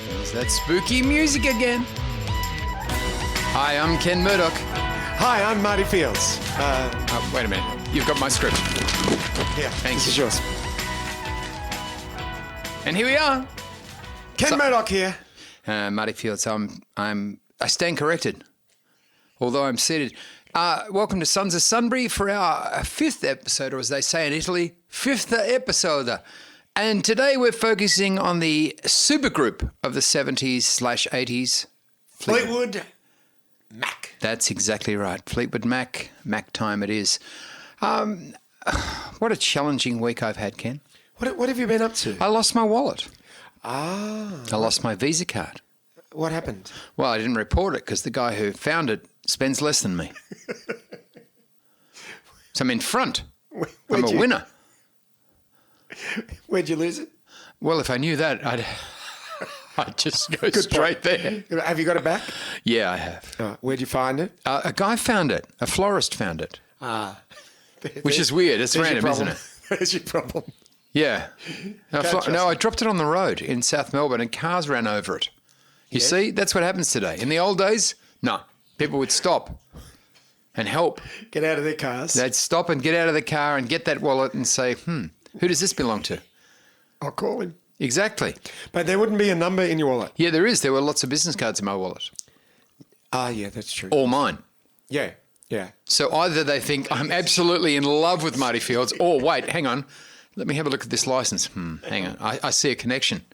There's that spooky music again. Hi, I'm Ken Murdoch. Hi, I'm Marty Fields. Wait a minute. You've got my script. Yeah, Thanks. this is yours. And here we are. Ken Murdoch here. Marty Fields. I stand corrected, although I'm seated. Welcome to Sons of Sunbury for our fifth episode, or as they say in Italy, fifth episode. And today we're focusing on the supergroup of the 70s/80s. Fleetwood Mac. That's exactly right. Fleetwood Mac. Mac time it is. What a challenging week I've had, Ken. What have you been up to? I lost my wallet. I lost my Visa card. What happened? Well, I didn't report it because the guy who found it spends less than me. So I'm in front. I'm a winner. Where'd you lose it? Well, if I knew that, I'd just go straight there. Have you got it back? Yeah, I have. Where'd you find it? A guy found it. A florist found it. Which is weird. It's random, isn't it? There's your problem. Yeah. No, I dropped it on the road in South Melbourne and cars ran over it. You see, that's what happens today. In the old days, no. People would stop and help. Get out of their cars. They'd stop and get out of the car and get that wallet and say, who does this belong to? I'll call him. Exactly. But there wouldn't be a number in your wallet. Yeah, there is. There were lots of business cards in my wallet. Yeah, that's true. All mine. Yeah. So either they think I'm absolutely in love with Marty Fields, or wait, hang on. Let me have a look at this license. Hang on. I see a connection.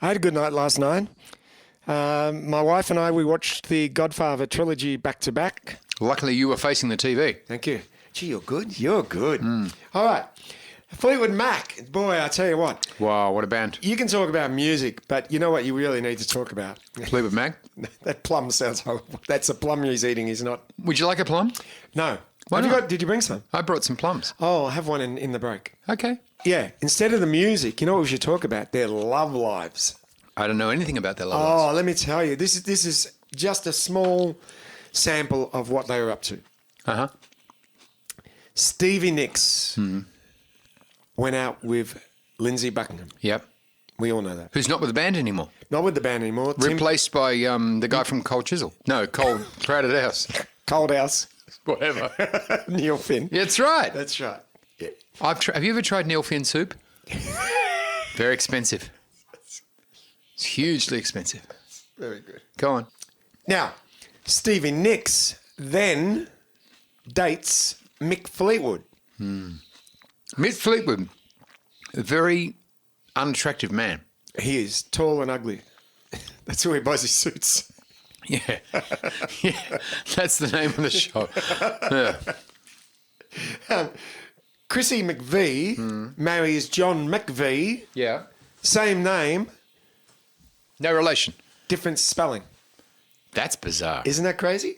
I had a good night last night. My wife and I, we watched the Godfather trilogy back to back. Luckily, you were facing the TV. Thank you. Gee, you're good. You're good. All right. Fleetwood Mac. Boy, I tell you what. Wow, what a band. You can talk about music, but you know what you really need to talk about? Fleetwood Mac? That plum sounds horrible. That's a plum he's eating. He's not. Would you like a plum? No. Why not? Did you bring some? I brought some plums. Oh, I'll have one in the break. Okay. Yeah. Instead of the music, you know what we should talk about? Their love lives. I don't know anything about their love lives. Oh, let me tell you. This is just a small sample of what they were up to. Uh-huh. Stevie Nicks went out with Lindsay Buckingham. Yep. We all know that. Who's not with the band anymore. Not with the band anymore. Replaced by the guy from Cold Chisel. No, Cold Crowded House. Cold House. Whatever. Neil Finn. That's right. That's right. Yeah. Have you ever tried Neil Finn soup? Very expensive. It's hugely expensive. Very good. Go on. Now, Stevie Nicks then dates Mick Fleetwood. Mick Fleetwood, a very unattractive man. He is tall and ugly. That's who he buys his suits. Yeah. Yeah. That's the name of the show. Yeah. Chrissy McVie marries John McVie. Yeah. Same name, No relation. different spelling. That's bizarre. Isn't that crazy?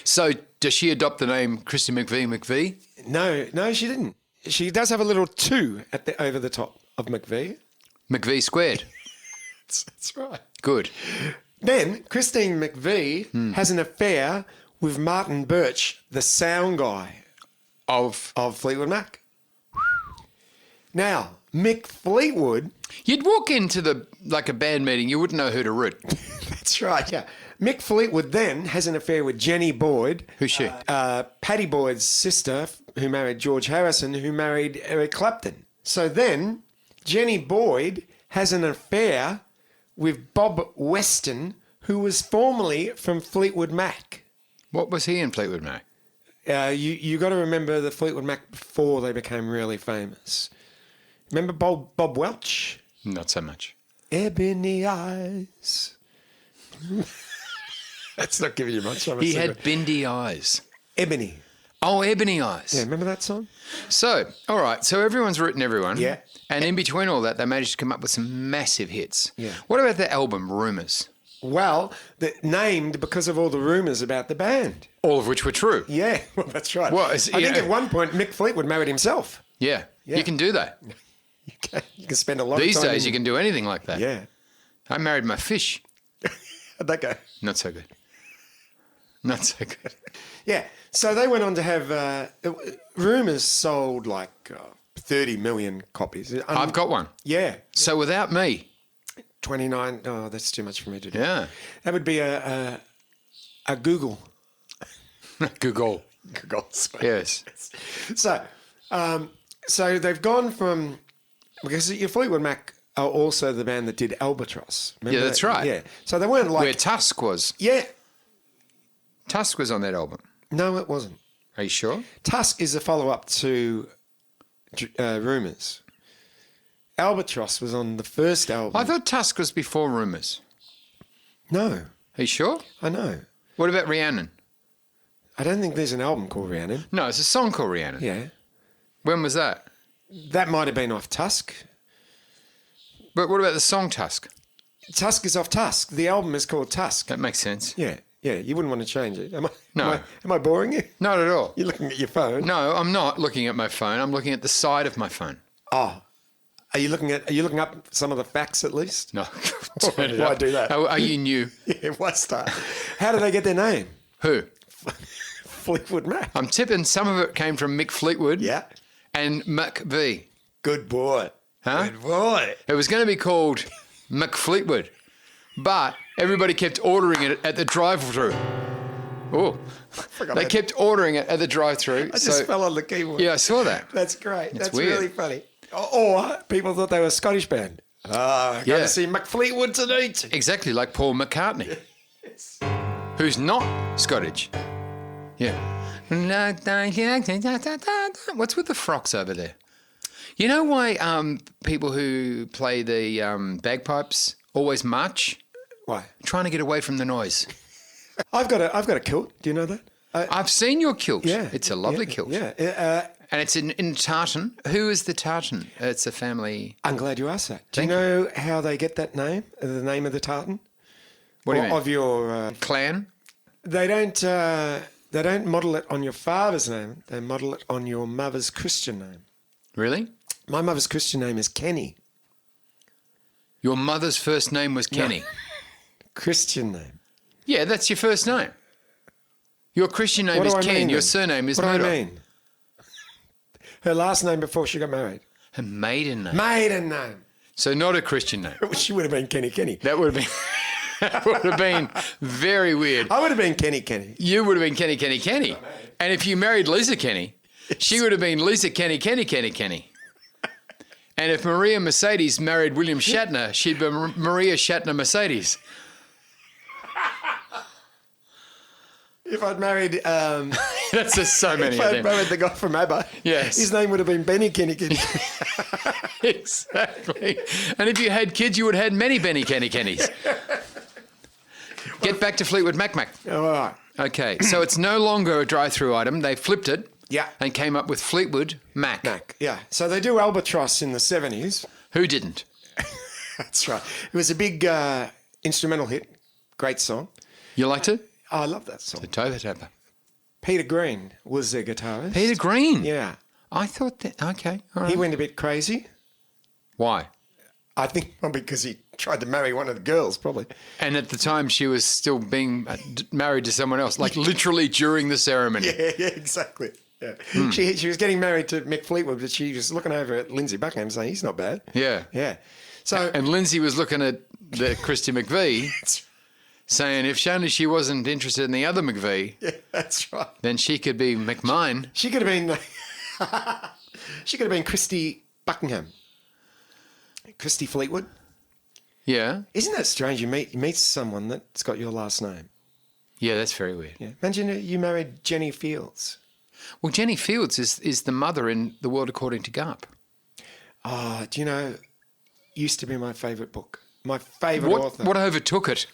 So does she adopt the name Christy McVie? No, she didn't. She does have a little 2 over the top of McVie. McVie squared. That's right. Good. Then Christine McVie has an affair with Martin Birch, the sound guy Of Fleetwood Mac. Now, Mick Fleetwood. You'd walk into a band meeting, you wouldn't know who to root. That's right, yeah. Mick Fleetwood then has an affair with Jenny Boyd. Who's she? Patty Boyd's sister, who married George Harrison, who married Eric Clapton. So then Jenny Boyd has an affair with Bob Weston, who was formerly from Fleetwood Mac. What was he in Fleetwood Mac? You got to remember the Fleetwood Mac before they became really famous. Remember Bob Welch? Not so much. Ebony eyes. That's not giving you much. He had bendy eyes. Ebony. Oh, ebony eyes. Yeah, remember that song? So, all right. So everyone's rooting everyone. Yeah. And in between all that, they managed to come up with some massive hits. Yeah. What about the album Rumours? Well, named because of all the rumours about the band. All of which were true. Yeah, well, that's right. Well, I think at one point Mick Fleetwood married himself. Yeah. Yeah. You can do that. You can spend a lot These of time. days, you can do anything like that. Yeah. I married my fish. How'd that go? Not so good. Not so good. Yeah. So they went on to have rumours sold like 30 million copies. I've got one. Yeah. So without me, 29. Oh, that's too much for me to do. Yeah. That would be a Google. Google. Google. Yes. So they've gone from, because your Fleetwood Mac are also the band that did Albatross. Remember Yeah, that's that? right. Yeah. So they weren't like. Where Tusk was. Yeah. Tusk was on that album. No, it wasn't. Are you sure? Tusk is a follow-up to Rumours. Albatross was on the first album. I thought Tusk was before Rumours. No, Are you sure? I know. What about Rhiannon? I don't think there's an album called Rhiannon. No, it's a song called Rhiannon. Yeah. When was that? That might have been off Tusk. But what about the song Tusk? Tusk is off Tusk. The album is called Tusk. That makes sense. Yeah. You wouldn't want to change it. No. Am I boring you? Not at all. You're looking at your phone. No, I'm not looking at my phone. I'm looking at the side of my phone. Oh. Are you looking up some of the facts at least? No. Why do that? Are you new? Yeah, why start? How did they get their name? Who? Fleetwood Mac. I'm tipping some of it came from Mick Fleetwood. Yeah. And McV. Good boy. Huh? Good boy. It was going to be called McFleetwood, but everybody kept ordering it at the drive-through. Oh, they kept ordering it at the drive-through. I just fell on the keyboard. Yeah, I saw that. That's great. That's weird. really funny. Or people thought they were a Scottish band. I got to see McFleetwood tonight. Exactly, like Paul McCartney, who's not Scottish. Yeah. What's with the frocks over there? You know why people who play the bagpipes always march? Why? Trying to get away from the noise. I've got a kilt. Do you know that? I've seen your kilt. Yeah. It's a lovely kilt. Yeah. And it's in tartan. Who is the tartan? It's a family. I'm glad you asked that. Do you know how they get that name? The name of the tartan? What do you mean? Of your clan? They don't model it on your father's name. They model it on your mother's Christian name. Really? My mother's Christian name is Kenny. Your mother's first name was Kenny. No. Christian name. Yeah, that's your first name. Your Christian name is Ken. Your surname is Murdoch. What do I mean? Her last name before she got married. Her maiden name. Maiden name. So not a Christian name. She would have been Kenny. That would have been that would have been very weird. I would have been Kenny. You would have been Kenny. And if you married Lisa Kenny, she would have been Lisa Kenny. And if Maria Mercedes married William Shatner, she'd be Maria Shatner Mercedes. If I'd married... That's just so many if of I'd them. married the guy from ABBA, yes, his name would have been Benny Kenny. Exactly. And if you had kids, you would have had many Benny Kennys. Get back to Fleetwood Mac. All right. Okay, so it's no longer a drive-through item. They flipped it. Yeah. And came up with Fleetwood Mac. Yeah. So they do Albatross in the 70s. Who didn't? That's right. It was a big instrumental hit. Great song. You liked it? Oh, I love that song. The Toe Tapper. Peter Green was their guitarist. Peter Green? Yeah. I thought that... Okay, all right. He went a bit crazy. Why? I think because he tried to marry one of the girls, probably. And at the time, she was still being married to someone else, like literally during the ceremony. Yeah, exactly. Yeah. She was getting married to Mick Fleetwood, but she was looking over at Lindsay Buckingham saying, he's not bad. Yeah. Yeah. So, and Lindsay was looking at the Christy McVie saying if only she wasn't interested in the other McVie, yeah, that's right. then she could be McMine. She could have been Christy Buckingham. Christy Fleetwood. Yeah. Isn't that strange? You meet someone that's got your last name. Yeah, that's very weird. Yeah. Imagine you married Jenny Fields. Well, Jenny Fields is the mother in The World According to Garp. Oh, do you know, used to be my favourite book. My favourite author. What overtook it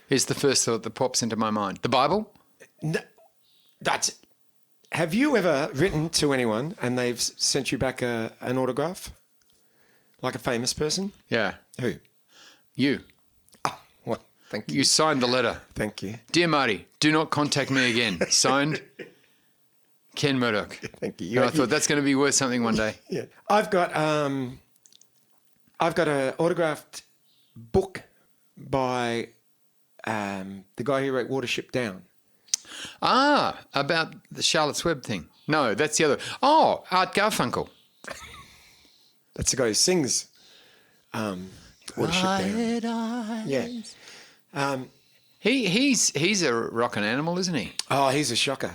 is the first thought that pops into my mind. The Bible? No, that's it. Have you ever written to anyone and they've sent you back an autograph? Like a famous person? Yeah. Who? You. Oh, well, thank you. You signed the letter. Thank you. Dear Marty, do not contact me again. Signed, Ken Murdoch. Thank you. And I thought that's going to be worth something one day. Yeah. I've got an autographed book by the guy who wrote Watership Down. Ah, about the Charlotte's Web thing. No, that's the other. Oh, Art Garfunkel. That's the guy who sings. Water ship down. Quiet eyes. Yeah. He's a rockin' animal, isn't he? Oh, he's a shocker.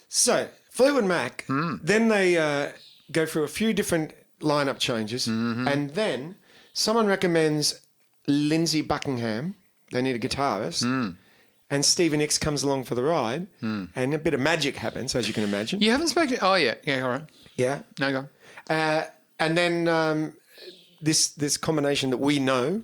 So, Fleetwood Mac, then they go through a few different lineup changes, and then someone recommends Lindsay Buckingham. They need a guitarist. And Stevie Nicks comes along for the ride, and a bit of magic happens, as you can imagine. You haven't spoken. Oh yeah, all right. Yeah. No, go on. And then this combination that we know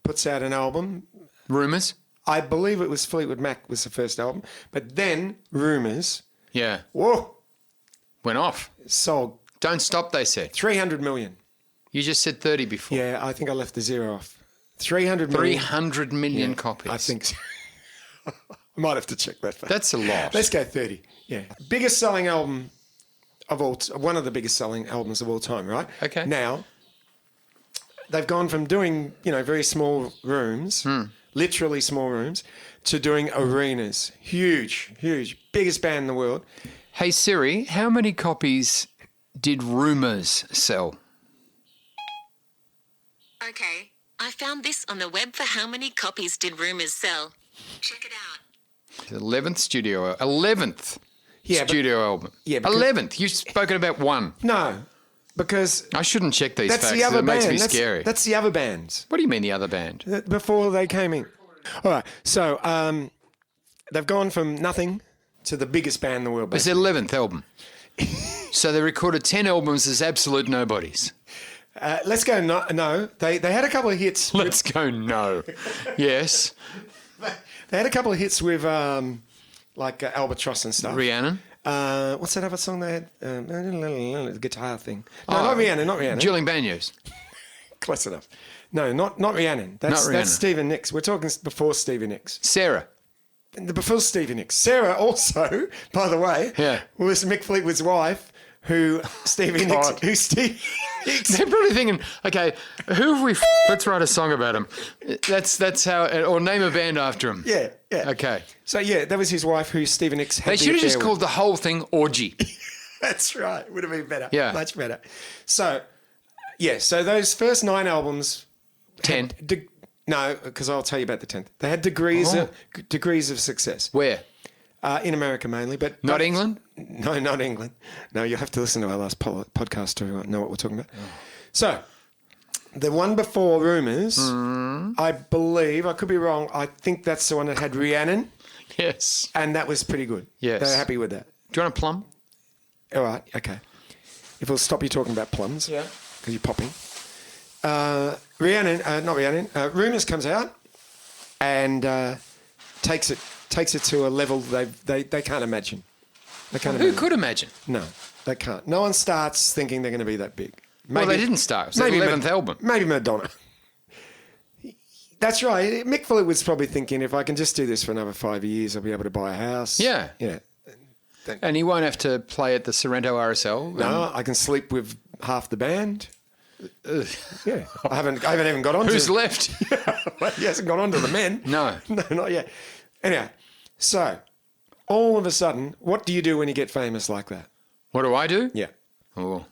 puts out an album. Rumours. I believe it was Fleetwood Mac was the first album, but then Rumours. Yeah. Whoa. Went off. Sold Don't stop, they said. 300 million. You just said 30 before. Yeah, I think I left the zero off. 300 million. 300 million copies. I think so. I might have to check that. That's a lot. Let's go 30. Yeah. Biggest selling album of all, one of the biggest selling albums of all time, right? Okay. Now, they've gone from doing, very small rooms, literally small rooms, to doing arenas. Huge, huge. Biggest band in the world. Hey Siri, how many copies did Rumours sell? Okay, I found this on the web for how many copies did Rumours sell. Check it out. 11th studio album. Yeah, Studio album. Yeah, because- 11th. You've spoken about one. No, because I shouldn't check these that's facts. the other It band. makes me that's, scary. That's the other bands What do you mean the other band? before they came in. All right, so they've gone from nothing to the biggest band in the world. It's their 11th album. So they recorded 10 albums as absolute nobodies. Let's go. No, they had a couple of hits. Let's go no. Yes. They had a couple of hits with like Albatross and stuff. Rhiannon. What's that other song they had? The guitar thing. No, not Rhiannon. Not Rhiannon. Julian Banyos. Close enough. No, not Rhiannon. That's Rhiannon. Stevie Nicks. We're talking before Stevie Nicks. Sarah. Before Stevie Nicks. Sarah also, by the way, Yeah. was Mick Fleetwood's wife, who Stevie Nicks. God. Who Stevie Nicks. They're probably thinking, okay, who have we? Let's write a song about him. That's how, or name a band after him. Yeah, yeah. Okay. So yeah, that was his wife, who Stevie Nicks had. They the should have affair just with. called the whole thing Orgy. That's right. Would have been better. Yeah. Much better. So, yeah. So those first 9 albums. 10. No, because I'll tell you about the 10th. They had degrees of success. Where? In America mainly, but Not England? No, not England. No, you'll have to listen to our last podcast to know what we're talking about. So, the one before Rumours, I believe, I could be wrong, I think that's the one that had Rhiannon, Yes. and that was pretty good. Yes. They were happy with that. Do you want a plum? All right, okay. If it'll stop you talking about plums. Yeah. Because you're popping. Rumours comes out and takes it to a level they can't imagine. They can't Who imagine. could imagine? No, they can't. No one starts thinking they're going to be that big. Well, they didn't start. It was their 11th album. Maybe Madonna. That's right. Mick Fleetwood's probably thinking, if I can just do this for another 5 years, I'll be able to buy a house. Yeah. Yeah. And he won't have to play at the Sorrento RSL. No, I can sleep with half the band. Yeah. I haven't even got on Who's to... left? He hasn't got on to the men. No. No, not yet. Anyway, so all of a sudden, what do you do when you get famous like that? What do I do? Yeah. Oh.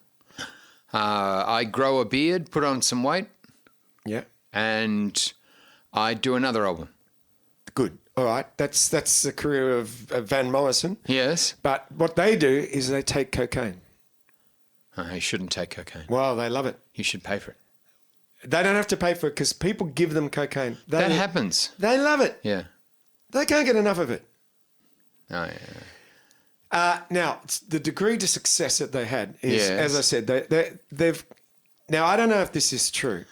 I grow a beard, put on some weight, Yeah. and I do another album. Good. All right. That's the career of Van Morrison. Yes. But what they do is they take cocaine. You shouldn't take cocaine. Well, they love it. You should pay for it. They don't have to pay for it because people give them cocaine. That happens. They love it. Yeah. They can't get enough of it. Oh, yeah. Now, the degree to success that they had is, Yes. as I said, they've. Now, I don't know if this is true,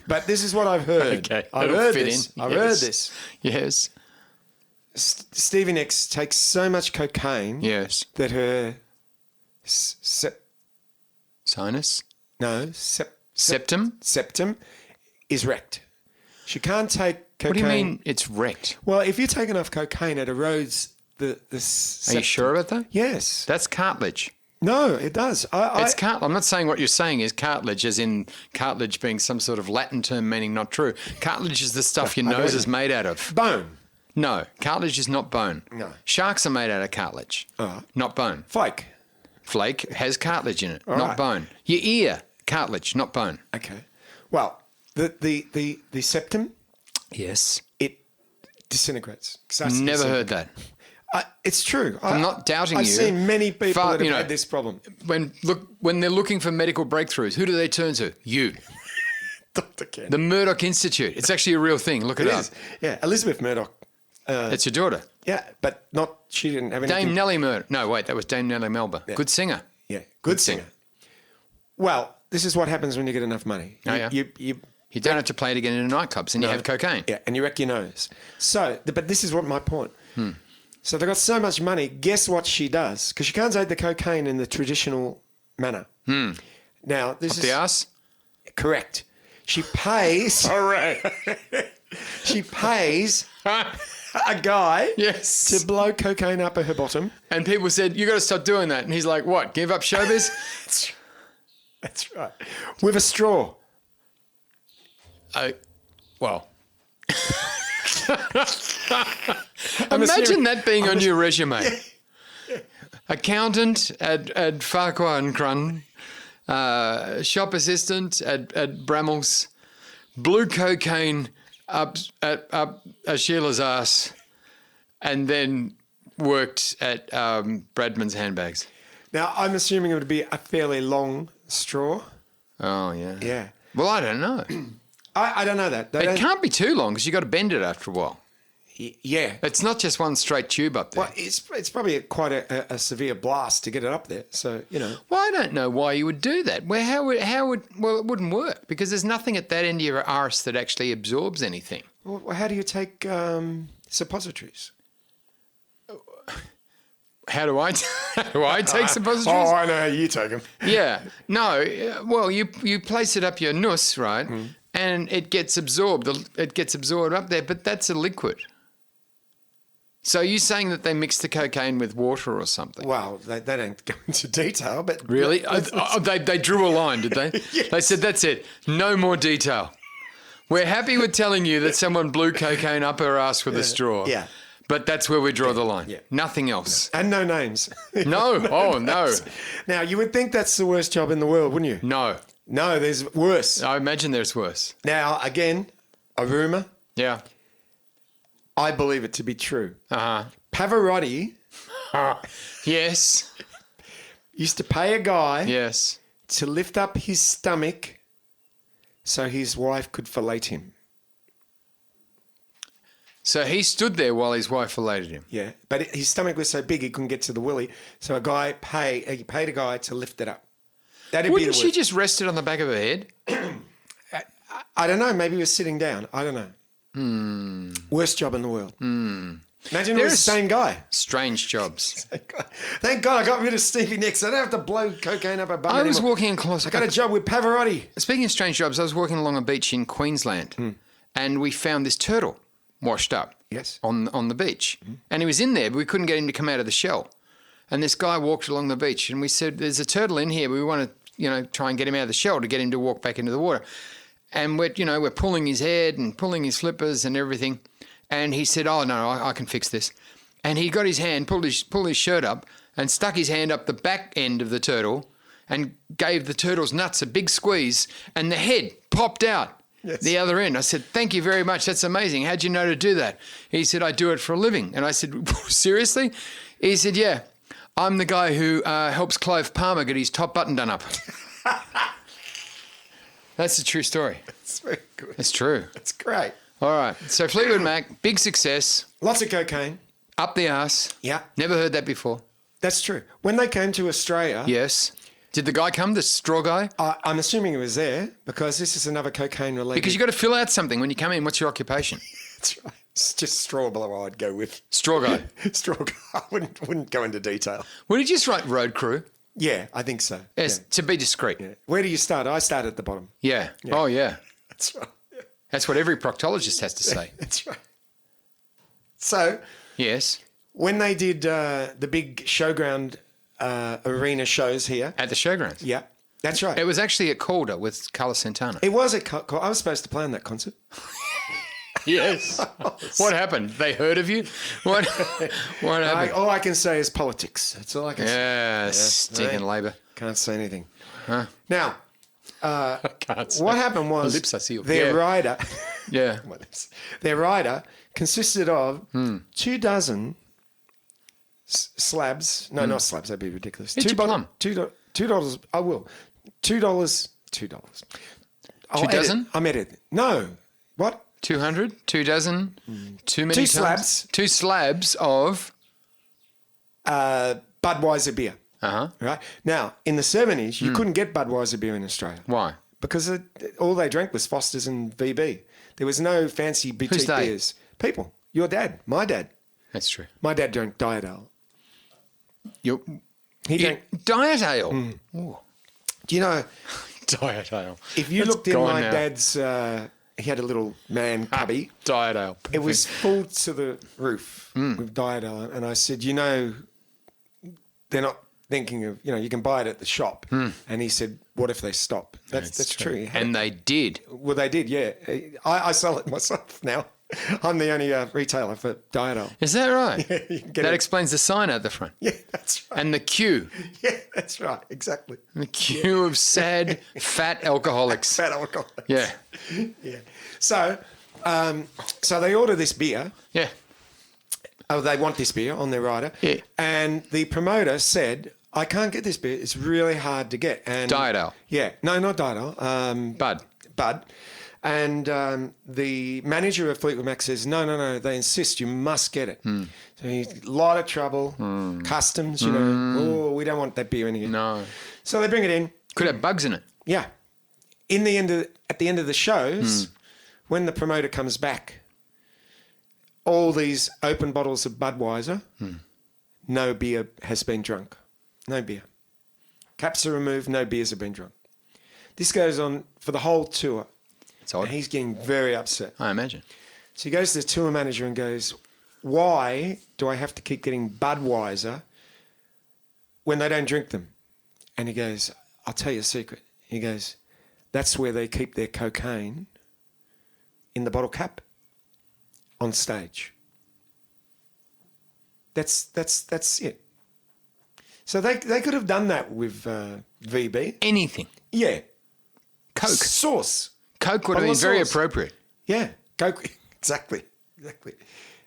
but this is what I've heard. Okay. I've It'll heard fit this. in. I've Yes. heard this. Yes. Stevie Nicks takes so much cocaine Yes. that her Sinus? septum is wrecked. She can't take cocaine. What do you mean it's wrecked? Well, if you take enough cocaine, it erodes the Are septum. you sure about that? Yes. That's cartilage. No, it does. I'm not saying what you're saying is cartilage, as in cartilage being some sort of Latin term meaning not true. Cartilage is the stuff your nose is made out of. Bone. No, cartilage is not bone. No. Sharks are made out of cartilage, not bone. Flake. Flake has cartilage in it, not right. bone. Your ear, cartilage, not bone. Okay. Well, the septum, Yes. it disintegrates. Never heard that. It's true. I'm not doubting I've you. seen many people that have you know, had this problem. When they're looking for medical breakthroughs, who do they turn to? You. Dr. Ken. The Murdoch Institute. It's actually a real thing. Look it up. is. Yeah, Elizabeth Murdoch. It's your daughter. Yeah, but she didn't have anything. Dame Nellie Murdoch. No, wait, that was Dame Nellie Melba. Yeah. Good singer. Yeah, good singer. Well, this is what happens when you get enough money. Oh, yeah. You don't have to play it again in nightclubs, and you have cocaine. Yeah, and you wreck your nose. So, but this is what my point. So they've got so much money. Guess what she does? Because she can't take the cocaine in the traditional manner. Now, this is The ass? correct. She pays. All right. She pays a guy Yes. to blow cocaine up her bottom. And people said, you got to stop doing that. And he's like, what, give up showbiz? That's right. With a straw. Well. I'm Imagine assuming- that being on your resume. Accountant at Farquhar and Crun, shop assistant at Brammel's, blew cocaine up Sheila's ass, and then worked at Bradman's handbags. Now, I'm assuming it would be a fairly long straw. Oh, yeah. Yeah. Well, I don't know. I don't know that. They It don't- can't be too long because you got to bend it after a while. Yeah. It's not just one straight tube up there. Well, it's probably quite a severe blast to get it up there. So, you know. Well, I don't know why you would do that. Well, it wouldn't work because there's nothing at that end of your arse that actually absorbs anything. Well, how do you take suppositories? How do I take suppositories? Oh, I know how you take them. Yeah. No. Well, you place it up your nuss, right? And it gets absorbed. It gets absorbed up there, but that's a liquid. So you're saying that they mix the cocaine with water or something? Well, they don't go into detail, but... Really? They drew a line, did they? Yes. They said, that's it. No more detail. We're happy with telling you that someone blew cocaine up her ass with a straw. Yeah. But that's where we draw the line. Yeah. Nothing else. And no names. No. Oh, no. Now, you would think that's the worst job in the world, wouldn't you? No. No, there's worse. I imagine there's worse. Now, again, a rumour. Yeah. I believe it to be true. Uh-huh. Pavarotti Yes. used to pay a guy Yes. to lift up his stomach so his wife could fillet him. So he stood there while his wife filleted him. Yeah, but his stomach was so big he couldn't get to the willy, so he paid a guy to lift it up. That'd Wouldn't be the she worst. just rest it on the back of her head? I don't know. Maybe he was sitting down. I don't know. Worst job in the world. Imagine it was the same guy. Strange jobs. Thank God I got rid of Stevie Nicks. I don't have to blow cocaine up a bum I was anymore. walking across. I got a job with Pavarotti. Speaking of strange jobs, I was walking along a beach in Queensland, and we found this turtle washed up. Yes. On the beach, and he was in there, but we couldn't get him to come out of the shell. And this guy walked along the beach, and we said, "There's a turtle in here. We want to, try and get him out of the shell to get him to walk back into the water." And we're pulling his head and pulling his flippers and everything. And he said, "Oh no, I can fix this." And he got his hand, pulled his shirt up, and stuck his hand up the back end of the turtle, and gave the turtle's nuts a big squeeze, and the head popped out. Yes. The other end. I said, "Thank you very much. That's amazing. How'd you know to do that?" He said, "I do it for a living." And I said, "Seriously?" He said, "Yeah. I'm the guy who helps Clive Palmer get his top button done up." That's a true story. That's very good. It's true. That's great. All right. So Fleetwood Mac, big success. Lots of cocaine. Up the arse. Yeah. Never heard that before. That's true. When they came to Australia, Yes. Did the guy come, the straw guy? I'm assuming he was there because this is another cocaine related. Because you got to fill out something when you come in. What's your occupation? That's right. It's just straw blower I'd go with. Straw guy. Straw guy. I wouldn't go into detail. Would you just write road crew? Yeah, I think so. Yes, to be discreet. Yeah. Where do you start? I start at the bottom. Yeah. Oh, yeah. That's right. Yeah. That's what every proctologist has to say. That's right. So Yes. when they did the big showground arena shows here, At the showgrounds. yeah, that's right. It was actually at Calder with Carlos Santana. It was at I was supposed to play on that concert. Yes. What happened? They heard of you? What happened? All I can say is politics. That's all I can say. Yeah, stinking no. Labor. Can't say anything. Huh? Now, I can't say. what happened was My lips are sealed. their rider, Yeah. their rider consisted of 2 dozen slabs. No, not slabs. That'd be ridiculous. Eat your plum. $2. I will. $2. $2. Two dozen? I'm editing. No. What? 200? 2 dozen? Too many 2 times? slabs. 2 slabs of... Budweiser beer. Uh-huh. Right? Now, in the 70s, you couldn't get Budweiser beer in Australia. Why? Because all they drank was Foster's and VB. There was no fancy boutique they? beers. People. Your dad. My dad. That's true. My dad drank Diet Ale. He drank... Diet ale. Ooh. Do you know... Diet ale. If you That's looked in gone my now. dad's... he had a little man cubby. Diet ale. It was full to the roof with Diet Ale. And I said, you know, they're not thinking of, you know, you can buy it at the shop. And he said, what if they stop? That's true. He had And they did. Well, they did, yeah. I sell it myself now. I'm the only retailer for Diet Ale. Is that right? Yeah, you can get That it. explains the sign at the front. Yeah, that's right. And the queue. Yeah, that's right. Exactly. The queue of sad, fat alcoholics. Fat alcohol. Yeah. Yeah. So they order this beer. Yeah. Oh, they want this beer on their rider. Yeah. And the promoter said, I can't get this beer. It's really hard to get. And Diet Ale. Yeah. No, not Diet Ale. Bud. And the manager of Fleetwood Mac says, no, they insist you must get it. So he's a lot of trouble, customs, you know, oh, we don't want that beer in here. No. So they bring it in. Could have bugs in it. Yeah. At the end of the shows, when the promoter comes back, all these open bottles of Budweiser, no beer has been drunk. No beer. Caps are removed, no beers have been drunk. This goes on for the whole tour. It's odd. And he's getting very upset. I imagine. So he goes to the tour manager and goes, why do I have to keep getting Budweiser when they don't drink them? And he goes, I'll tell you a secret. He goes, that's where they keep their cocaine in the bottle cap on stage. That's it. So they could have done that with VB. Anything. Yeah. Coke. Sauce. Coke would have Bottle been of very sauce. appropriate. Yeah, Coke. Exactly.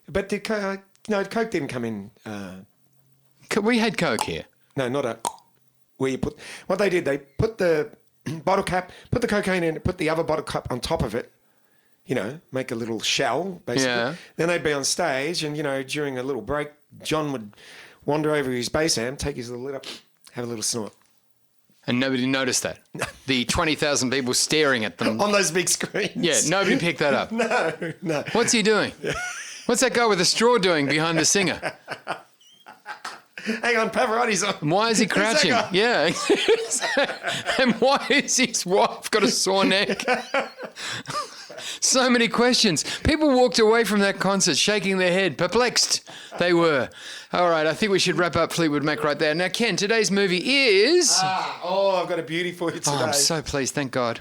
But Coke didn't come in. We had Coke here. No, not a. Where you put what they did? They put the bottle cap, put the cocaine in, put the other bottle cap on top of it. You know, make a little shell basically. Yeah. Then they'd be on stage, and you know, during a little break, John would wander over his bass amp, take his little lid up, have a little snort. And nobody noticed that. The 20,000 people staring at them. On those big screens. Yeah, nobody picked that up. No. What's he doing? What's that guy with the straw doing behind the singer? Hang on, Pavarotti's on. And why is he crouching? guy? Yeah. And why is his wife got a sore neck? So many questions. People walked away from that concert shaking their head, perplexed. They were. All right, I think we should wrap up Fleetwood Mac right there. Now, Ken, today's movie is... I've got a beauty for you today. Oh, I'm so pleased, thank God.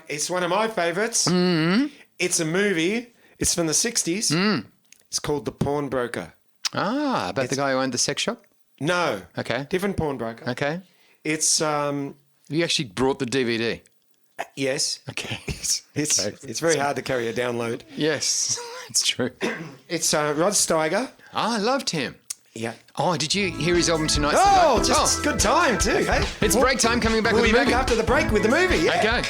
It's one of my favourites. Mm-hmm. It's a movie. It's from the 60s. It's called The Pawnbroker. Ah, about the guy who owned the sex shop? No. Okay. Different pawnbroker. Okay. It's You actually brought the DVD? yes. Okay. It's very hard to carry a download. Yes, it's true. It's Rod Steiger. Oh, I loved him. Yeah. Oh, did you hear his album tonight? Oh, just good time too, hey? It's break time, coming back We'll with be the back movie. after the break with the movie. Yeah. Okay.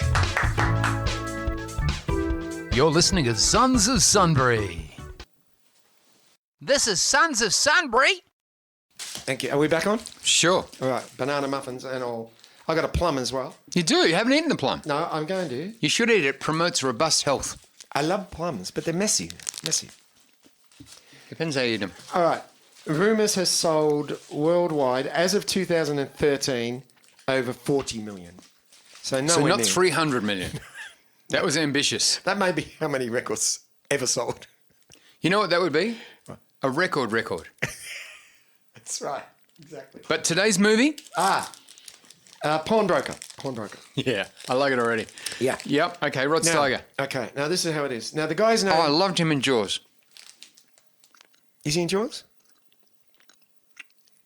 You're listening to Sons of Sunbury. This is Sons of Sunbury. Thank you. Are we back on? Sure. All right. Banana muffins and all. I got a plum as well. You do? You haven't eaten the plum? No, I'm going to. You should eat it. It promotes robust health. I love plums, but they're messy. Depends how you eat them. All right. Rumours has sold worldwide, as of 2013, over 40 million. So So not near. 300 million. That was ambitious. That may be how many records ever sold. You know what that would be? A record. That's right. Exactly. But today's movie? Pawnbroker. Yeah, I like it already. Yeah. Yep. Okay, Rod Now, Steiger. okay. Now, this is how it is. Now, the guy's name... Oh, I loved him in Jaws. Is he in Jaws?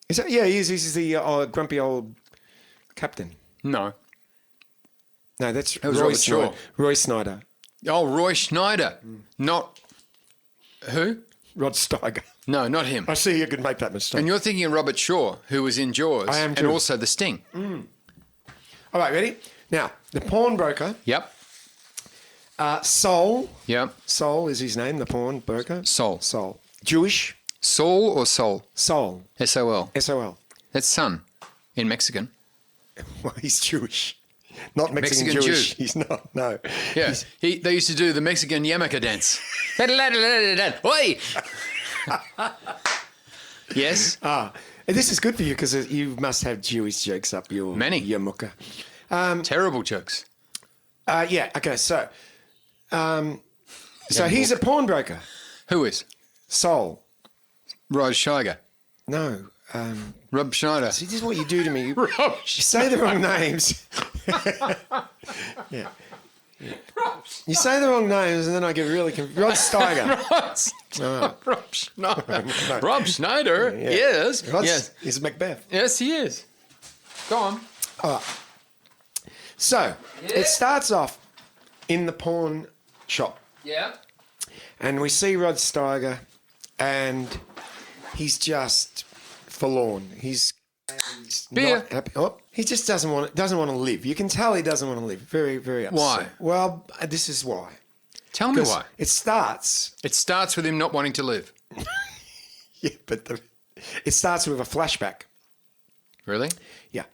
Is that... Yeah, he is. He's the grumpy old captain. No. No, that's That was Roy Robert Shaw. Snyder. Roy Snyder. Oh, Roy Schneider. Not who? Rod Steiger. No, not him. I see you could make that mistake. And you're thinking of Robert Shaw, who was in Jaws. I am and too. also The Sting. All right, ready? Now, the pawnbroker, Yep. Sol. Yep. Sol is his name, the pawnbroker. Sol. Sol. Jewish. Saul or Sol? Sol. S-O-L. S-O-L. That's son in Mexican. Well, he's Jewish. Not Mexican Mexican Jewish. Jew. He's not, no. Yeah. They used to do the Mexican yarmulke dance. Oi! Yes. This is good for you because you must have Jewish jokes up your Many. yarmulke. Terrible jokes. Yeah, okay, so he's a pawnbroker. Who is? Sol. Rod Steiger. No. Rob Schneider. See, this is what you do to me. You Rob say the wrong names. yeah. You say the wrong names and then I get really confused. Rod Steiger. Rob Schneider. Rob Schneider. Yeah. Yes. Yes. He's Macbeth. Yes, he is. Go on. So, it starts off in the pawn shop. Yeah. And we see Rod Steiger and he's just forlorn. He's Beer. not happy. Oh, he just doesn't want to live. You can tell he doesn't want to live. Very, very upset. Why? Well, this is why. Tell me why. It starts. It starts with him not wanting to live. Yeah, but it starts with a flashback. Really? Yeah.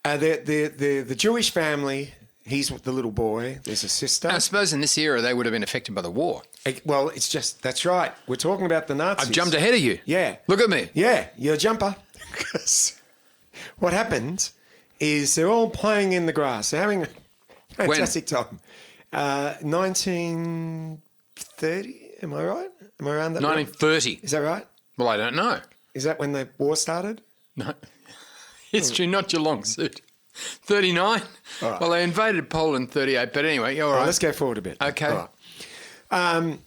The Jewish family. He's the little boy. There's a sister. I suppose in this era they would have been affected by the war. Well, it's just that's right. We're talking about the Nazis. I've jumped ahead of you. Yeah. Look at me. Yeah, you're a jumper. Because what happens is they're all playing in the grass. They're having a fantastic time. 1930, am I right? Am I around that? 1930. Is that right? Well, I don't know. Is that when the war started? No. History, not your long suit. 39? right. Well, they invaded Poland 38, but anyway, all right. Let's go forward a bit. Okay. All right.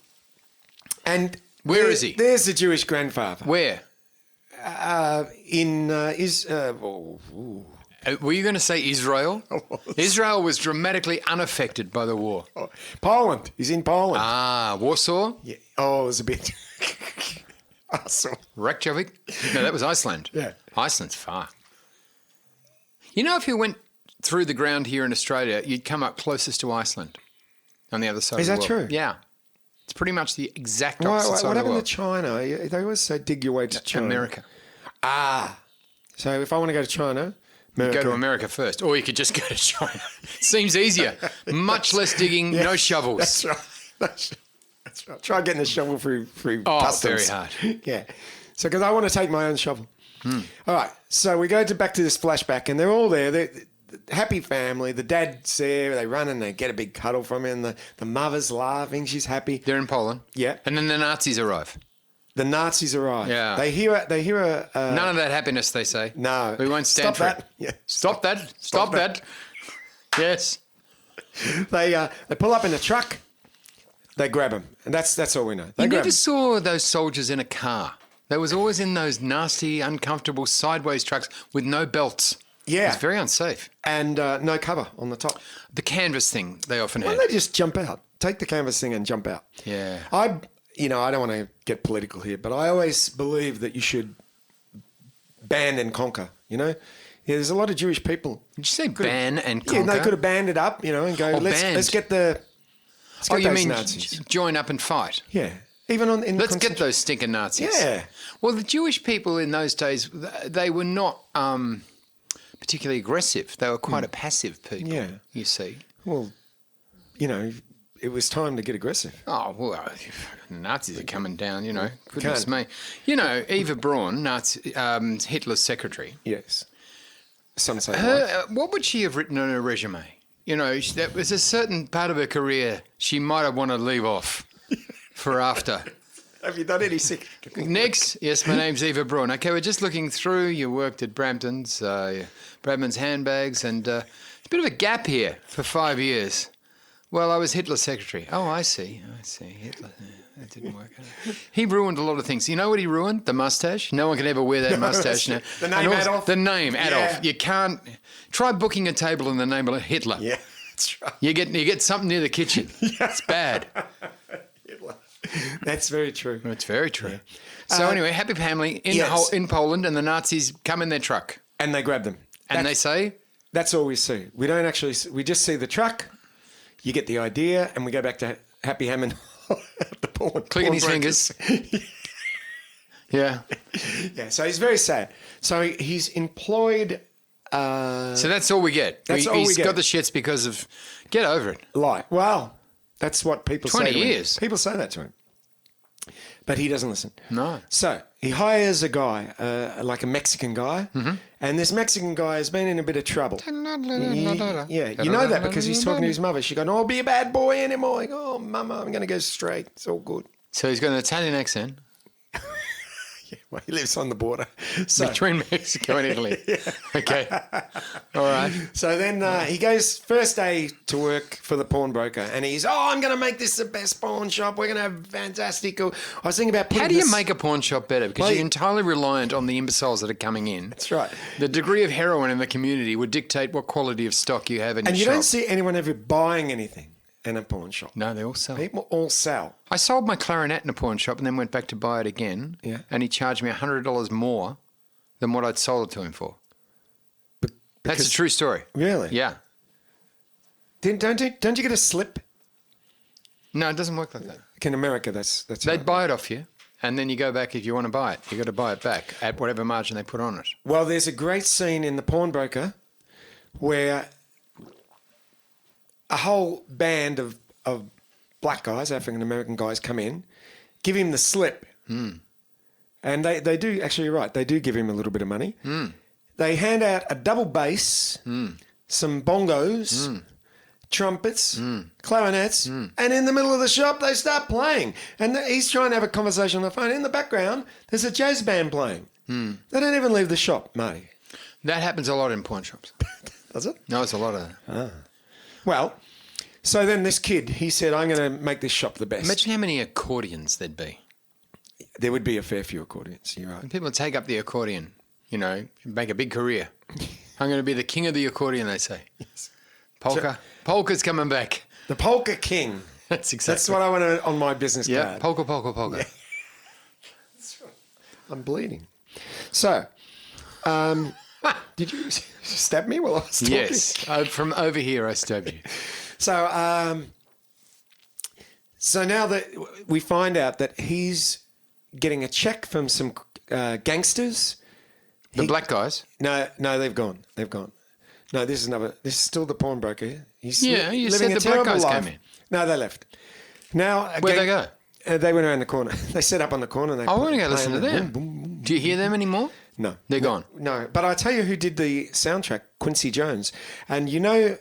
And Where is he? There's the Jewish grandfather. Where? Were Were you going to say Israel? Israel was dramatically unaffected by the war. Poland. He's in Poland. Ah, Warsaw? Yeah. Oh, it was a bit. Reykjavik? No, that was Iceland. Yeah. Iceland's far. You know, if you went through the ground here in Australia, you'd come up closest to Iceland on the other side Is of the that world. true? Yeah. It's pretty much the exact opposite side What of the happened world. to China? They always say dig your way to China. America. So if I want to go to China, America. Go to America first, or you could just go to China. Seems easier. Much less digging, no shovels. That's right. That's right. Try getting a shovel through Oh, customs. very hard. Yeah. So because I want to take my own shovel. All right. So we go back to this flashback, and they're all there. They're happy family. The dad's there. They run and they get a big cuddle from him. The mother's laughing. She's happy. They're in Poland. Yeah. And then the Nazis arrive. The Nazis arrive. Yeah. They hear a None of that happiness, they say. No. We won't stand Stop for that. it. Yeah. Stop that. Stop that. Yes. They pull up in a truck. They grab him, and that's all we know. They You grab never him. saw those soldiers in a car. They was always in those nasty, uncomfortable sideways trucks with no belts. Yeah. It's very unsafe. And no cover on the top. The canvas thing they often Why had. don't they just jump out? Take the canvas thing and jump out. Yeah. I don't want to get political here, but I always believe that you should band and conquer. There's a lot of Jewish people. Did you say ban and conquer? Yeah, they could have banded up, and go. Let's get the. Let's get you those mean Nazis. join up and fight? Yeah, even in. Let's get those stinking Nazis. Yeah. Well, the Jewish people in those days, they were not particularly aggressive. They were quite a passive people. Yeah. You see. Well, it was time to get aggressive. Oh, well, the Nazis are coming down, Goodness me. Eva Braun, Hitler's secretary. Yes. Some say. Life. What would she have written on her resume? That was a certain part of her career she might have wanted to leave off for after. Have you done any sick? Next, yes, my name's Eva Braun. Okay, we're just looking through. You worked at Brampton's, Bradman's Handbags, and a bit of a gap here for 5 years. Well, I was Hitler's secretary. Oh, I see. Hitler. That didn't work out. He ruined a lot of things. You know what he ruined? The mustache. No one can ever wear that mustache now. The name Adolf. The name Adolf. Yeah. You can't. Try booking a table in the name of Hitler. Yeah, that's You get something near the kitchen. It's bad. That's very true. It's very true. So anyway, happy family in Poland, and the Nazis come in their truck. And they grab them. And they say? That's all we see. We don't actually... We just see the truck. You get the idea, and we go back to Happy Hammond at the clicking his fingers. Yeah. Yeah, so he's very sad. So he's employed... so that's all we get. That's all we get. He's got the shits because of... Get over it. Well, that's what people say to him. 20 years. People say that to him. But he doesn't listen. No. So he hires a guy, like a Mexican guy, and this Mexican guy has been in a bit of trouble. Yeah, you know that because he's talking to his mother. She's going, "Oh, be a bad boy anymore." He goes, "Oh, Mama, I'm going to go straight. It's all good." So he's got an Italian accent. Yeah, well, he lives on the border. So, between Mexico and Italy. Okay. All right. So then he goes first day to work for the pawnbroker, and he's, I'm going to make this the best pawn shop. We're going to have fantastic. I was thinking about putting How do you make a pawn shop better? Because Well, you're entirely reliant on the imbeciles that are coming in. That's right. The degree of heroin in the community would dictate what quality of stock you have in And your you shop. don't see anyone ever buying anything in a pawn shop. No, they all sell. People all sell. I sold my clarinet in a pawn shop and then went back to buy it again. Yeah. And he charged me $100 more than what I'd sold it to him for. That's a true story. Really? Yeah. Don't you get a slip? No, it doesn't work like that. In America, that's They'd buy it off you, and then you go back if you want to buy it. You got to buy it back at whatever margin they put on it. Well, there's a great scene in The Pawnbroker where a whole band of black guys, African American guys, come in, give him the slip, and they do actually, you're right, they do give him a little bit of money. They hand out a double bass, some bongos, trumpets, clarinets, and in the middle of the shop they start playing. And he's trying to have a conversation on the phone. In the background, there's a jazz band playing. They don't even leave the shop, Marty. That happens a lot in pawn shops. Does it? No, it's a lot of that. Well, so then this kid, he said, I'm going to make this shop the best. Imagine how many accordions there'd be. There would be a fair few accordions, you're right. And people take up the accordion, make a big career. I'm going to be the king of the accordion, they say. Yes. Polka. Polka's coming back. The Polka King. That's exactly. That's what I want on my business Yeah, card. polka, polka, polka. Yeah. That's right. I'm bleeding. So, did you stab me while I was talking? Yes. From over here, I stabbed you. So, so now that we find out that he's getting a check from some gangsters. The black guys? No, they've gone. They've gone. No, this is still the pawnbroker. He's Yeah, you living said a the black terrible guys life. came in. No, they left. Now, Where'd they go? They went around the corner. They set up on the corner. And they I want to go play listen to them. them. Boom, boom, boom. Do you hear them anymore? No. They're gone. No, but I tell you who did the soundtrack, Quincy Jones. And you know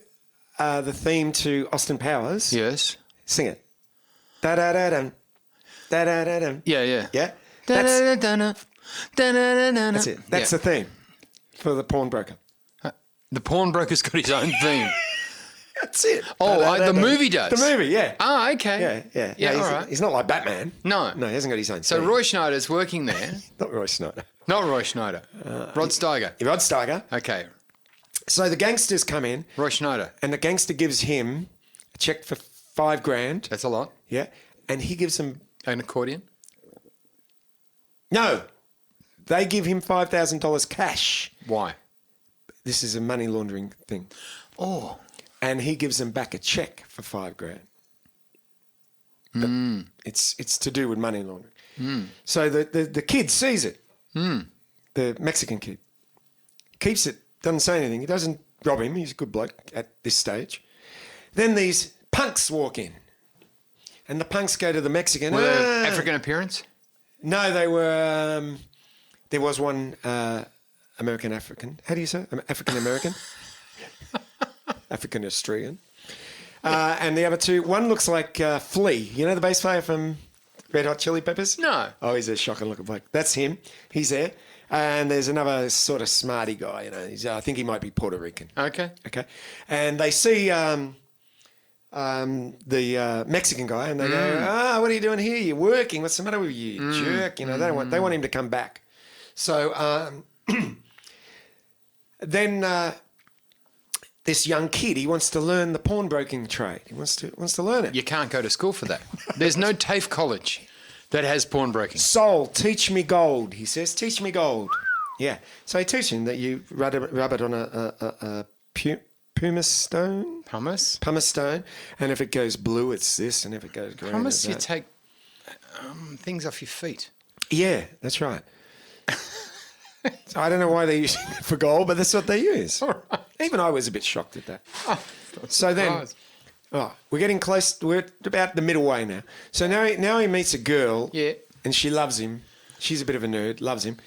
the theme to Austin Powers? Yes. Sing it. Da-da-da-dum. Da-da-da-dum. Yeah. Yeah? That's That's it. That's the theme for the pawnbroker. The pawnbroker's got his own theme. That's it. Oh, the movie does? The movie, yeah. Oh, okay. Yeah, Yeah, he's, all right. he's not like Batman. No. No, he hasn't got his own So theme. Roy Schneider's working there. Not Roy Schneider. Not Roy Schneider. Rod Steiger. Rod Steiger. Okay. So the gangsters come in, Roy Schneider. and the gangster gives him a check for $5,000. That's a lot. Yeah. And he gives him... An accordion. No. They give him $5,000 cash. Why? This is a money laundering thing. Oh. And he gives them back a check for $5,000. It's to do with money laundering. So the kid sees it. The Mexican kid keeps it. Doesn't say anything. He doesn't rob him. He's a good bloke at this stage. Then these punks walk in, and the punks go to the Mexican. Were they African appearance? No, they were. There was one American African. How do you say it? African American? African Australian. And the other two, one looks like Flea. You know the bass player from Red Hot Chili Peppers? No. Oh, he's a shocking looking bloke. That's him. He's there. And there's another sort of smarty guy. You know, I think he might be Puerto Rican. Okay. Okay. And they see the Mexican guy, and they go, what are you doing here? You're working. What's the matter with you, you jerk? You know, they want him to come back. So then this young kid, he wants to learn the pawnbroking trade. He wants to learn it. You can't go to school for that. There's no TAFE college that has pawnbroking. Soul, teach me gold, he says. Teach me gold. Yeah. So he teaches him that you rub it on a pumice stone. Pumice? Pumice stone. And if it goes blue, it's this. And if it goes green, Pumice, it's you that. take things off your feet. Yeah, that's right. I don't know why they're using it for gold, but that's what they use. All right. Even I was a bit shocked at that. Oh, So then, surprised. we're getting close. We're about the middle way now. So now he meets a girl. Yeah. And she loves him. She's a bit of a nerd. Loves him.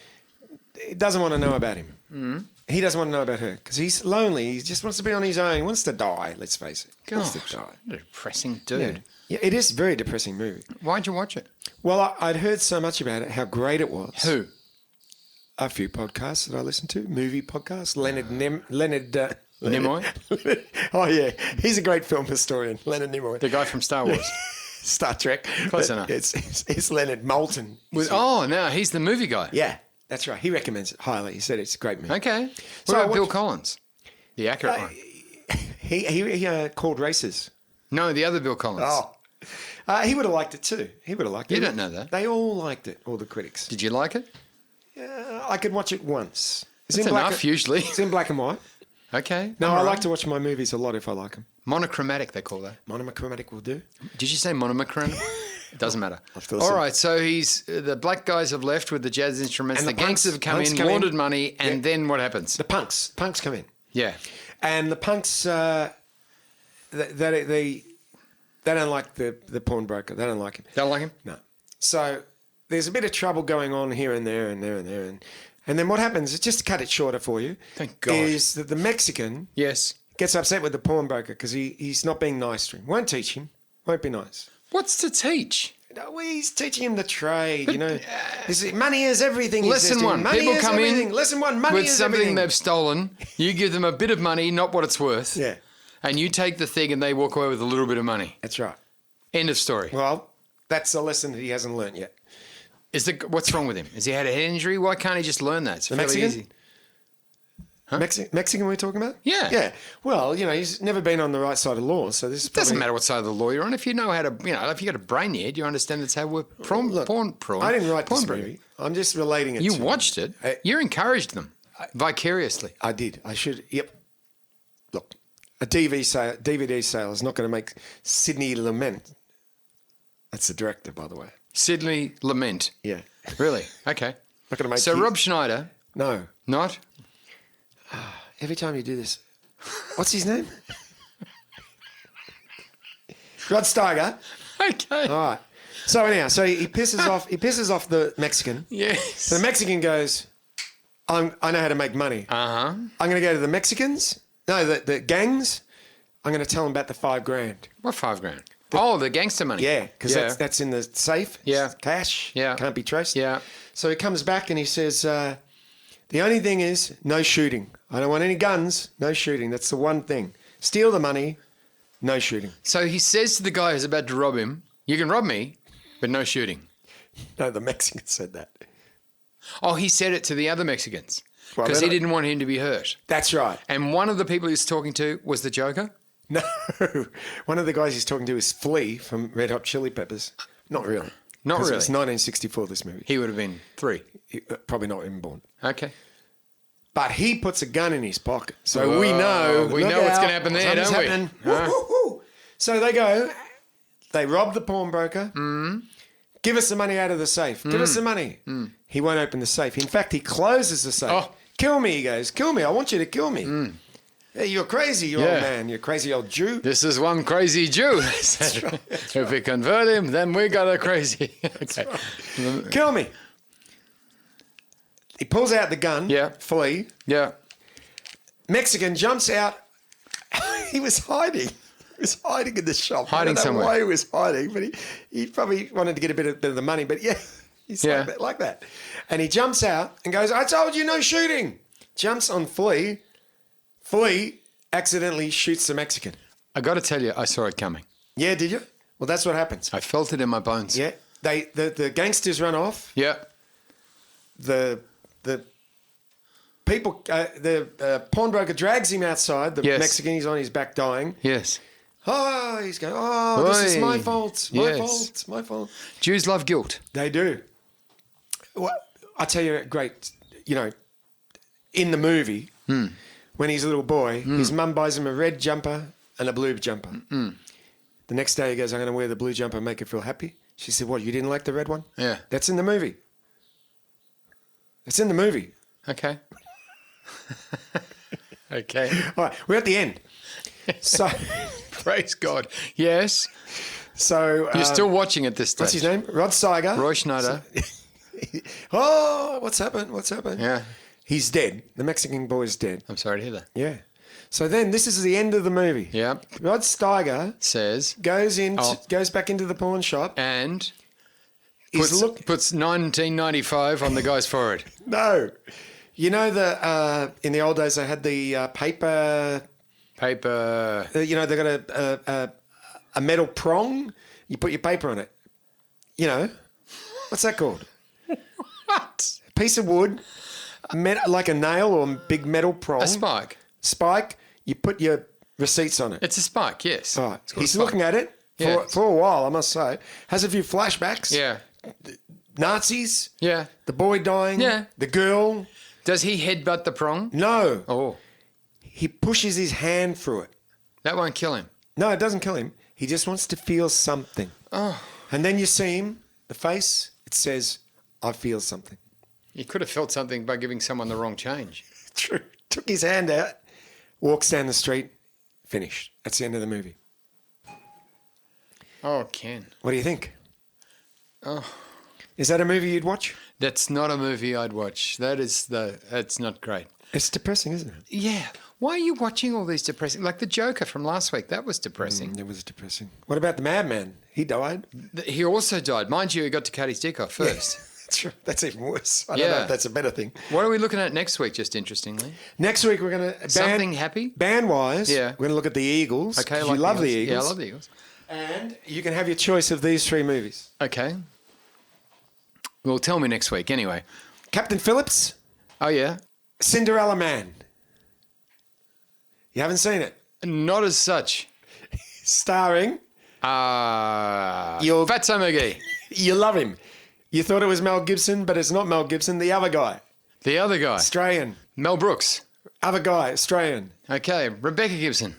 He doesn't want to know about him. Mm. He doesn't want to know about her because he's lonely. He just wants to be on his own. He wants to die. Let's face it. He wants to die. What a depressing dude. Yeah, it is a very depressing movie. Why'd you watch it? Well, I'd heard so much about it, how great it was. Who? A few podcasts that I listened to, movie podcasts. Leonard Nimoy? Oh, yeah. He's a great film historian, Leonard Nimoy. The guy from Star Wars. Star Trek. Close But enough. It's Leonard Moulton. No, he's the movie guy. Yeah, that's right. He recommends it highly. He said it's a great movie. Okay. What So I about Bill watched- Collins? The accurate one. He called races. No, the other Bill Collins. He would have liked it too. He would have liked it. You don't know that. They all liked it, all the critics. Did you like it? I could watch it once. It's That's enough, usually. It's in black and white. Okay. No, all I right. like to watch my movies a lot if I like them. Monochromatic, they call that. Monochromatic will do. Did you say monochromatic? It doesn't matter. to All listen. right, so the black guys have left with the jazz instruments. And The the punks- gangsters have come punks in, come in. laundered money, and Yeah. then what happens? The punks come in. Yeah. And the punks, they don't like the pawnbroker. They don't like him. Don't like him? No. So there's a bit of trouble going on here and there and there and there. And then what happens, just to cut it shorter for you, Thank God. is that the Mexican Yes. gets upset with the pawnbroker because he's not being nice to him. Won't teach him. Won't be nice. What's to teach? No, he's teaching him the trade, you know. Money is everything. he says Lesson to him. one. Money People is come everything. in Lesson one. Money with is something everything. they've stolen. You give them a bit of money, not what it's worth. Yeah, And you take the thing and they walk away with a little bit of money. that's right. End of story. Well, that's a lesson that he hasn't learnt yet. What's wrong with him? Has he had a head injury? Why can't he just learn that? It's fairly Mexican? easy. Mexican we're talking about? Yeah. Yeah. Well, you know, he's never been on the right side of law, so this is It doesn't probably- matter what side of the law you're on. If you know how to, if you got a brain yet, you understand that's how we're Look, I didn't write this pawnbroking. movie. I'm just relating it You to watched it. I- You encouraged them vicariously. I did. I should. Yep. Look, a DVD sale is not going to make Sidney lament. That's the director, by the way. Sidney Lament. Yeah. Really? Okay. Not going to make. So his- Rob Schneider, No. not? Every time you do this, what's his name? Rod Steiger. Okay. All right. So anyhow, he pisses off. He pisses off the Mexican. Yes. So the Mexican goes, I know how to make money. Uh-huh. I'm going to go to the Mexicans. No, the gangs. I'm going to tell them about the $5,000. What $5,000? The gangster money. Yeah, because that's in the safe. Yeah. It's cash. Yeah. Can't be traced. Yeah. So he comes back and he says, the only thing is no shooting. I don't want any guns. No shooting. That's the one thing. Steal the money. No shooting. So he says to the guy who's about to rob him, you can rob me, but no shooting. No, the Mexican said that. Oh, he said it to the other Mexicans Well, because he then- didn't want him to be hurt. That's right. And one of the people he was talking to was the Joker. No. One of the guys he's talking to is Flea from Red Hot Chili Peppers. Not really. Not 'Cause really. It's 1964, this movie. He would have been 3. Probably not even born. Okay. But he puts a gun in his pocket. So we know. We look know what's out, gonna happen there, something's don't we? happening. Huh? Woo, woo, woo. So they go, they rob the pawnbroker. Give us the money out of the safe. Give us the money. He won't open the safe. In fact, he closes the safe. Oh. Kill me, he goes. Kill me. I want you to kill me. Hey, you're crazy, you Yeah. old man. You're a crazy old Jew. This is one crazy Jew. They said. If we convert him, then we got a crazy. Okay. Kill me. He pulls out the gun. Yeah. Flee. Yeah. Mexican jumps out. He was hiding. He was hiding in the shop. Hiding I don't know somewhere. why he was hiding, but he probably wanted to get a bit of the money. But yeah, he's Yeah. like that. And he jumps out and goes, I told you no shooting. Jumps on Flea. Flea accidentally shoots the Mexican. I got to tell you, I saw it coming. Yeah, did you? Well, that's what happens. I felt it in my bones. Yeah. The gangsters run off. Yeah. The people, the pawnbroker drags him outside. The Yes. Mexican, he's on his back dying. Yes. Oh, he's going, oh, this is my Oi. fault. Yes. My fault. Jews love guilt. They do. Well, I tell you, great, in the movie, when he's a little boy, his mum buys him a red jumper and a blue jumper. The next day he goes, I'm going to wear the blue jumper and make her feel happy. She said, what, you didn't like the red one? Yeah. That's in the movie. It's in the movie. Okay. Okay. All right, we're at the end. So, Praise God. Yes. so You're still watching at this stage. what's his name? Rod Steiger. Roy Schneider. Oh, what's happened? What's happened? Yeah. He's dead. The Mexican boy's dead. I'm sorry to hear that. Yeah. So then this is the end of the movie. Yep. Rod Steiger Says, goes back into the pawn shop. and He's puts 1995 on the guy's forehead. No. You know in the old days they had the paper. Paper. They got a metal prong. You put your paper on it. What's that called? What? Piece of wood, like a nail or a big metal prong. A spike. Spike. You put your receipts on it. It's a spike, yes. All right. It's called a He's spike. looking at it Yeah. for a while, I must say. Has a few flashbacks. Yeah. Nazis. Yeah. The boy dying. Yeah. The girl. Does he headbutt the prong? No. Oh, He pushes his hand through it. that won't kill him. No, it doesn't kill him. He just wants to feel something. Oh. And then you see him, the face, it says, I feel something. He could have felt something by giving someone the wrong change. True. Took his hand out, walks down the street, finished. That's the end of the movie. Oh, Ken. What do you think? Oh. Is that a movie you'd watch? That's not a movie I'd watch. That's not great. It's depressing, isn't it? Yeah. Why are you watching all these depressing? Like the Joker from last week, that was depressing. It was depressing. What about the Madman? He died. He also died. Mind you, he got to cut his dick off first. That's even worse. I don't know Yeah. if that's a better thing. What are we looking at next week, just interestingly? Next week we're going to... Something happy? Band-wise, Yeah. we're going to look at the Eagles. Okay, 'cause like you love the Eagles. Eagles. Yeah, I love the Eagles. And you can have your choice of these three movies. Okay. Well, tell me next week anyway. Captain Phillips, Oh, yeah? Cinderella Man. You haven't seen it? Not as such. Starring... You'll- Fatso McGee. You love him. You thought it was Mel Gibson, but it's not Mel Gibson. The other guy. The other guy. Australian. Mel Brooks. Other guy, Australian. Okay. Rebecca Gibson.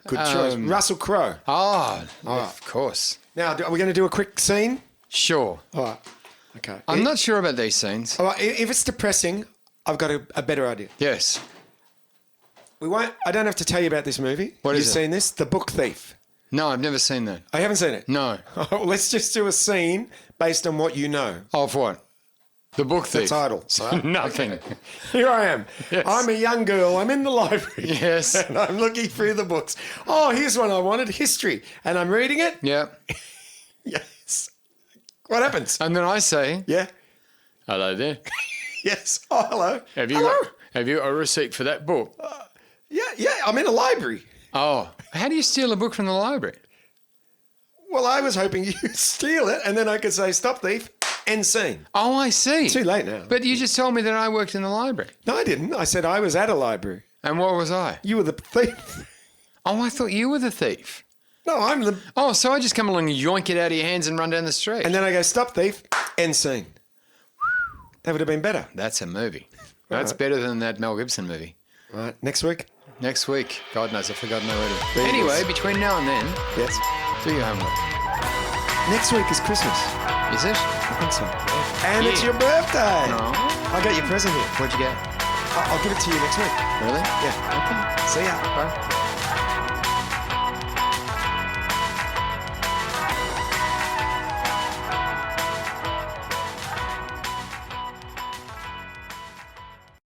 Good choice. Russell Crowe. Oh, of course. Now, are we going to do a quick scene? Sure. All right. Okay. I'm not sure about these scenes. All right, if it's depressing, I've got a better idea. Yes. We won't. I don't have to tell you about this movie. What You've is it? seen this? The Book Thief. No, I've never seen that. I haven't seen it. No. Let's just do a scene based on what you know. Of what? The Book The Thief. title. Nothing. Here I am. Yes. I'm a young girl. I'm in the library. Yes. And I'm looking through the books. Oh, here's one I wanted, history. And I'm reading it. Yeah. Yes. What happens? And then I say, Yeah. hello there. Yes. Oh, hello. Have you Hello. have you got a receipt for that book? Yeah. I'm in a library. Oh, how do you steal a book from the library? Well, I was hoping you'd steal it, and then I could say, stop thief, end scene. Oh, I see. Too late now. But you just told me that I worked in the library. No, I didn't. I said I was at a library. And what was I? You were the thief. Oh, I thought you were the thief. No, I'm the... Oh, so I just come along and yoink it out of your hands and run down the street. And then I go, stop thief, end scene. That would have been better. That's a movie. That's Right. better than that Mel Gibson movie. Right, next week? Next week. God knows, I've forgotten already. There it Anyway, is. between now and then, Yes. do your homework. Next week is Christmas. Is it? I think so. And it's Yeah. your birthday. No. I got your present here. What'd you get? I'll give it to you next week. Really? Yeah. Okay. See ya. Bye.